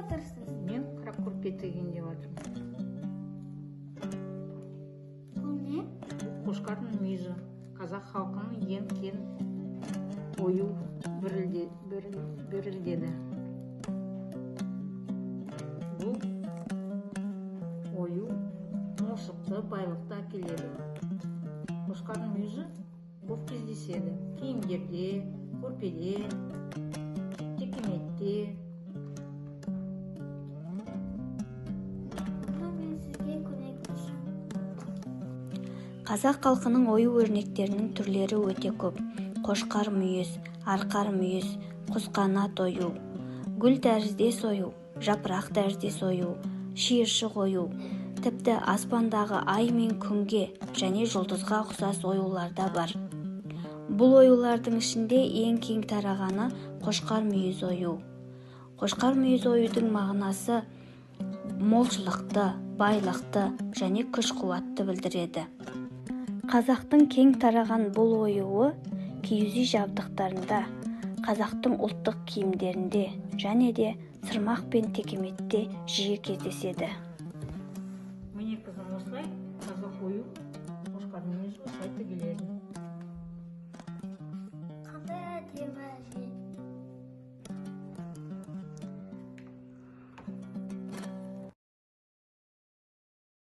жатырсыз? Мен қара көрпе тігейін деп жатырмын. Бұл не? Қошқардың мүйізі. Қазақ халқының ең кең ою берілдеді. Бұл ою молшылықты, байлықты әкеледі. Қошқардың мүйізі көп кездеседі. Киімдерде, көрпеде, текеметте. Мен сізге көмектесем. Қазақ халқының ою-өрнектерінің түрлері өте көп. Қошқар мүйіз, арқар мүйіз, құсқанат ою, гүл тәріздес ою, жапырақ тәріздес ою, шиыршық ою, тіпті аспандағы ай мен күнге және жұлдызға ұқсас оюлар да бар. Бұл оюлардың ішінде ең кең тарағаны қошқар мүйіз ою. Қошқар мүйіз оюдың мағынасы молшылықты, байлықты және күш-қуатты білдіреді. Қазақтың кең тараған бұл оюы киіз үй жабдықтарында, қазақтың ұлттық киімдерінде және де сырмақ пен текеметте жиі кездеседі.